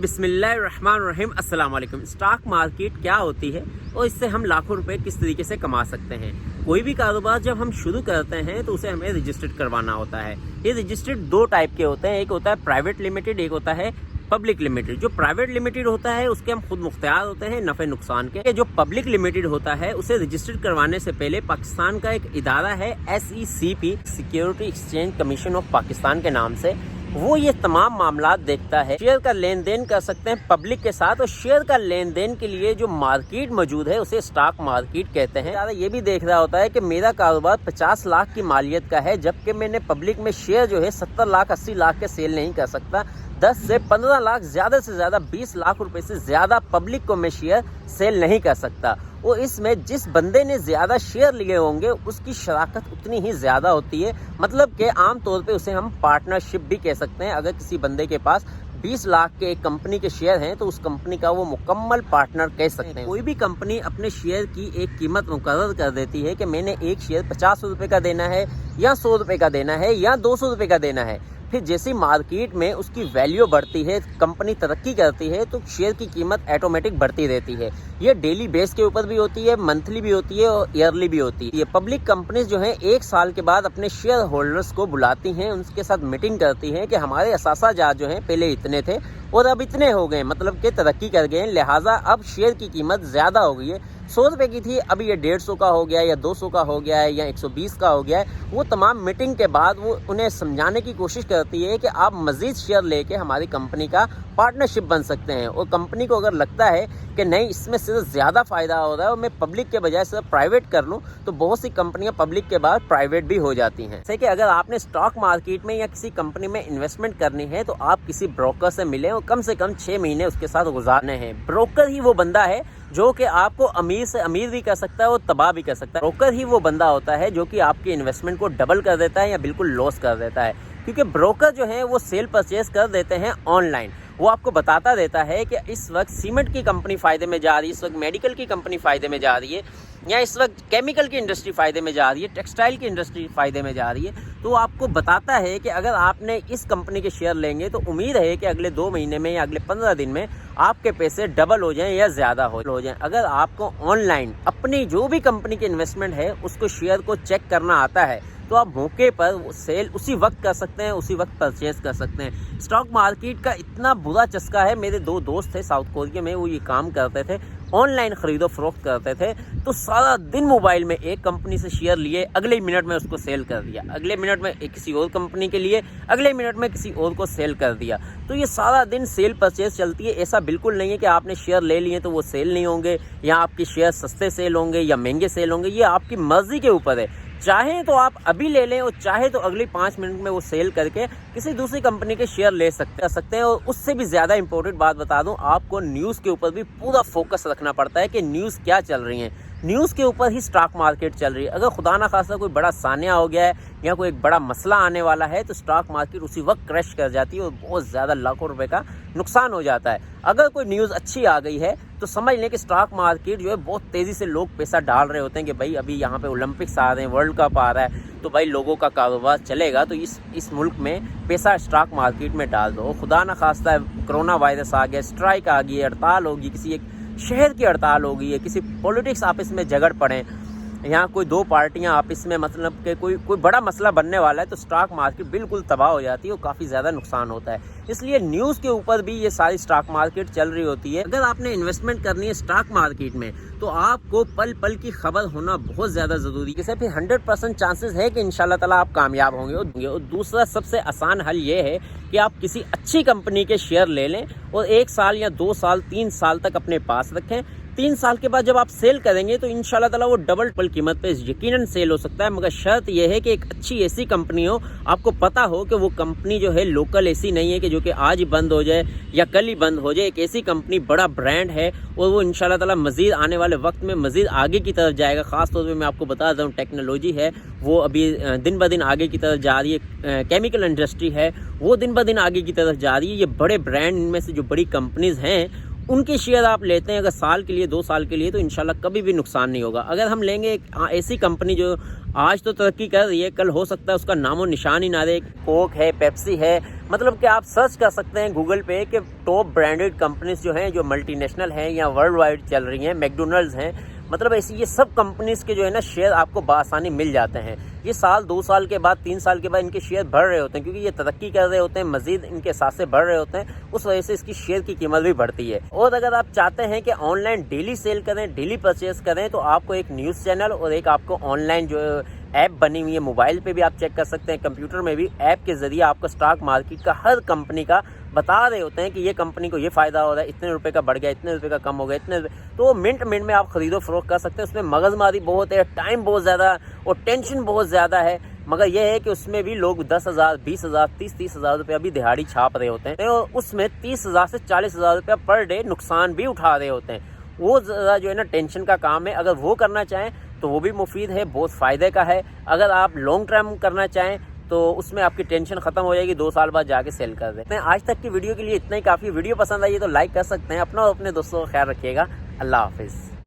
बिस्मिल्लाहिर्रहमानिर्रहीम। अस्सलाम वालेकुम। स्टॉक मार्केट क्या होती है और इससे हम लाखों रुपए किस तरीके से कमा सकते हैं। कोई भी कारोबार जब हम शुरू करते हैं तो उसे हमें रजिस्टर्ड करवाना होता है। ये रजिस्टर्ड दो टाइप के होते हैं, एक होता है प्राइवेट लिमिटेड, एक होता है पब्लिक लिमिटेड। जो प्राइवेट लिमिटेड होता है उसके हम खुद मुख्तियार होते हैं नफे नुकसान के। जो पब्लिक लिमिटेड होता है उसे रजिस्टर्ड करवाने से पहले पाकिस्तान का एक इदारा है SECP, security exchange commission of Pakistan के नाम से, वो ये तमाम मामला देखता है। शेयर का लेन देन कर सकते हैं पब्लिक के साथ, और शेयर का लेन देन के लिए जो मार्केट मौजूद है उसे स्टॉक मार्केट कहते हैं। ये भी देख रहा होता है कि मेरा कारोबार 50 लाख की मालियत का है, जबकि मैंने पब्लिक में शेयर जो है 70 लाख 80 लाख के सेल नहीं कर सकता। 10 से 15 लाख, ज्यादा से ज्यादा 20 लाख रुपए से ज्यादा पब्लिक को मैं शेयर सेल नहीं कर सकता। और इसमें जिस बंदे ने ज्यादा शेयर लिए होंगे उसकी शराकत उतनी ही ज्यादा होती है। मतलब कि आम तौर पे उसे हम पार्टनरशिप भी कह सकते हैं। अगर किसी बंदे के पास 20 लाख के एक कंपनी के शेयर हैं तो उस कंपनी का वो मुकम्मल पार्टनर कह सकते हैं। कोई भी कंपनी अपने शेयर की एक कीमत मुकर्रर कर देती है कि मैंने एक शेयर 50 रुपए का देना है या 100 रुपए का देना है या 200 रुपए का देना है। फिर जैसी मार्केट में उसकी वैल्यू बढ़ती है, कंपनी तरक्की करती है, तो शेयर की कीमत ऑटोमेटिक बढ़ती रहती है। ये डेली बेस के ऊपर भी होती है, मंथली भी होती है और ईयरली भी होती है। ये पब्लिक कंपनीज जो हैं 1 साल के बाद अपने शेयर होल्डर्स को बुलाती हैं, उनके साथ मीटिंग करती हैं कि हमारे असासाजात जो हैं पहले इतने थे और अब इतने हो गए, मतलब कि तरक्की कर गए, लिहाजा अब शेयर की कीमत ज्यादा हो गई है। 100 रुपए की थी, अब ये 150 का हो गया या 200 का हो गया है या 120 का हो गया है। वो तमाम मीटिंग के बाद वो उन्हें समझाने की कोशिश करती है कि आप मजीद शेयर लेके हमारी कंपनी का पार्टनरशिप बन सकते हैं। और कंपनी को अगर लगता है कि नहीं, इसमें सिर्फ ज्यादा फायदा हो रहा है और मैं पब्लिक के बजाय सिर्फ प्राइवेट कर लूं, तो बहुत सी कंपनियां पब्लिक के बाद प्राइवेट भी हो जाती हैं। जैसे कि अगर आपने स्टॉक मार्केट में या किसी कंपनी में इन्वेस्टमेंट करनी है तो आप किसी ब्रोकर से मिलें और कम से कम 6 महीने उसके साथ गुजारने हैं। ब्रोकर ही वो बंदा है जो कि आपको अमीर से अमीर भी कर सकता है और तबाह भी कर सकता है। ब्रोकर ही वो बंदा होता है जो कि आपकी इन्वेस्टमेंट को डबल कर देता है या बिल्कुल लॉस कर देता है। क्योंकि ब्रोकर जो है वो सेल परचेज कर देते हैं ऑनलाइन। वो आपको बताता देता है कि इस वक्त सीमेंट की कंपनी फायदे में जा रही है, इस वक्त मेडिकल की कंपनी फायदे में जा रही है, या इस वक्त केमिकल की इंडस्ट्री फायदे में जा रही है, टेक्सटाइल की इंडस्ट्री फायदे में जा रही है। तो आपको बताता है कि अगर आपने इस कंपनी के शेयर लेंगे तो उम्मीद है कि अगले 2 महीने में या अगले 15 दिन में आपके पैसे डबल हो जाएं या ज्यादा हो जाएं। अगर आपको ऑनलाइन अपनी जो भी कंपनी की इन्वेस्टमेंट है उसको शेयर को चेक करना आता है तो आप मौके पर सेल उसी वक्त कर सकते हैं, उसी वक्त परचेज कर सकते हैं। स्टॉक मार्केट का इतना बुरा चस्का है। मेरे 2 दोस्त थे साउथ कोरिया में, वो ये काम करते थे, ऑनलाइन खरीदो फरोख्त करते थे। तो सारा दिन मोबाइल में एक कंपनी से शेयर लिए, अगले मिनट में उसको सेल कर दिया, अगले मिनट में किसी और कंपनी के लिए, अगले मिनट में किसी और को सेल कर दिया। तो ये सारा दिन सेल परचेज चलती है। ऐसा बिल्कुल नहीं है कि आपने शेयर ले लिए तो वो सेल नहीं होंगे, या आपके शेयर सस्ते सेल होंगे या महंगे सेल होंगे। ये आपकी मर्जी के ऊपर है। चाहे तो आप अभी ले लें और चाहे तो अगले 5 मिनट में वो सेल करके किसी दूसरी कंपनी के शेयर ले सकते हैं। और उससे भी ज्यादा इंपॉर्टेंट बात बता दूं, आपको न्यूज़ के ऊपर भी पूरा फोकस रखना पड़ता है कि न्यूज़ क्या चल रही है। न्यूज़ के ऊपर ही स्टॉक मार्केट चल रही है। अगर खुदा ना खासा कोई बड़ा सानिया हो गया है या कोई एक बड़ा मसला आने वाला है तो स्टॉक मार्केट उसी वक्त क्रैश कर जाती है और बहुत ज़्यादा लाखों रुपए का नुकसान हो जाता है। अगर कोई न्यूज़ अच्छी आ गई है तो समझ लें कि स्टॉक मार्केट जो है बहुत तेज़ी से लोग पैसा डाल रहे होते हैं कि भाई अभी यहाँ पे ओलंपिक्स आ रहे हैं, वर्ल्ड कप आ रहा है, तो भाई लोगों का कारोबार चलेगा, तो इस मुल्क में पैसा स्टॉक मार्केट में डाल दो। खुदा ना खास्ता कोरोना वायरस आ गया, स्ट्राइक आ गई, हड़ताल होगी, किसी एक शहर की हड़ताल हो गई है, किसी पॉलिटिक्स आपस में झगड़ पड़े, यहाँ कोई 2 पार्टियां आपस में, मतलब कि कोई बड़ा मसला बनने वाला है, तो स्टॉक मार्केट बिल्कुल तबाह हो जाती है और काफ़ी ज़्यादा नुकसान होता है। इसलिए न्यूज़ के ऊपर भी ये सारी स्टॉक मार्केट चल रही होती है। अगर आपने इन्वेस्टमेंट करनी है स्टॉक मार्केट में तो आपको पल पल की खबर होना बहुत ज़्यादा ज़रूरी है। फिर 100% चांसेस है कि इंशाल्लाह ताला आप कामयाब होंगे। और दूसरा सबसे आसान हल ये है कि आप किसी अच्छी कंपनी के शेयर ले लें और 1 साल या 2 साल 3 साल तक अपने पास रखें। 3 साल के बाद जब आप सेल करेंगे तो इंशाल्लाह ताला वो डबल कीमत पे यकीनन सेल हो सकता है। मगर शर्त यह है कि एक अच्छी ऐसी कंपनी हो, आपको पता हो कि वो कंपनी जो है लोकल ऐसी नहीं है कि जो कि आज ही बंद हो जाए या कल ही बंद हो जाए। एक ऐसी कंपनी, बड़ा ब्रांड है और वो इंशाल्लाह ताला मजीद आने वाले वक्त में मजीद आगे की तरफ जाएगा। खास तौर पे मैं आपको बता दूं, टेक्नोलॉजी है वो अभी दिन ब दिन आगे की तरफ जा रही है, केमिकल इंडस्ट्री है वो दिन ब दिन आगे की तरफ जा रही है। ये बड़े ब्रांड, इनमें से जो बड़ी कंपनीज हैं उनके शेयर आप लेते हैं अगर साल के लिए 2 साल के लिए, तो इंशाल्लाह कभी भी नुकसान नहीं होगा। अगर हम लेंगे ऐसी कंपनी जो آج تو ترقی کر رہی ہے، کل ہو سکتا ہے اس کا نام و نشان ہی نہ رہے۔ کوک ہے، پیپسی ہے، مطلب کہ آپ سرچ کر سکتے ہیں گوگل پہ کہ ٹاپ برانڈڈ کمپنیز جو ہیں، جو ملٹی نیشنل ہیں یا ورلڈ وائڈ چل رہی ہیں، میکڈونلڈز ہیں، مطلب ایسی یہ سب کمپنیز کے جو ہے نا شیئر آپ کو بآسانی مل جاتے ہیں۔ یہ سال 2 سال کے بعد 3 سال کے بعد ان کے شیئر بڑھ رہے ہوتے ہیں، کیونکہ یہ ترقی کر رہے ہوتے ہیں، مزید ان کے ساتھ سے بڑھ رہے ہوتے ہیں، اس وجہ سے اس کی شیئر کی قیمت بھی بڑھتی ہے۔ اور اگر آپ چاہتے ہیں کہ آن لائن ڈیلی سیل کریں، ڈیلی پرچیز کریں، تو آپ کو ایک نیوز چینل اور ایک آپ کو آن لائن جو ایپ بنی ہوئی ہے، موبائل پہ بھی آپ چیک کر سکتے ہیں، کمپیوٹر میں بھی ایپ کے ذریعے آپ کو اسٹاک مارکیٹ کا ہر کمپنی کا بتا رہے ہوتے ہیں کہ یہ کمپنی کو یہ فائدہ ہو رہا ہے، اتنے روپے کا بڑھ گیا، اتنے روپے کا کم ہو گیا، اتنے تو منٹ میں آپ خرید و فروخت کر سکتے ہیں۔ اس میں مغز ماری بہت ہے، ٹائم بہت زیادہ اور ٹینشن بہت زیادہ ہے، مگر یہ ہے کہ اس میں بھی لوگ 10,000 20,000 30,000 روپیہ بھی دہاڑی چھاپ رہے ہوتے ہیں، اور اس میں 30,000 سے 40,000 روپیہ پر ڈے نقصان بھی اٹھا رہے ہوتے ہیں۔ وہ ذرا جو ہے نا ٹینشن کا کام ہے، اگر وہ کرنا چاہیں تو وہ بھی مفید ہے، بہت فائدے کا ہے۔ اگر آپ لانگ ٹرم کرنا چاہیں تو اس میں آپ کی ٹینشن ختم ہو جائے گی، 2 سال بعد جا کے سیل کر دیں۔ آج تک کی ویڈیو کے لیے اتنا ہی کافی۔ ویڈیو پسند آئی ہے تو لائک کر سکتے ہیں، اپنا اور اپنے دوستوں کا خیال رکھیے گا۔ اللہ حافظ۔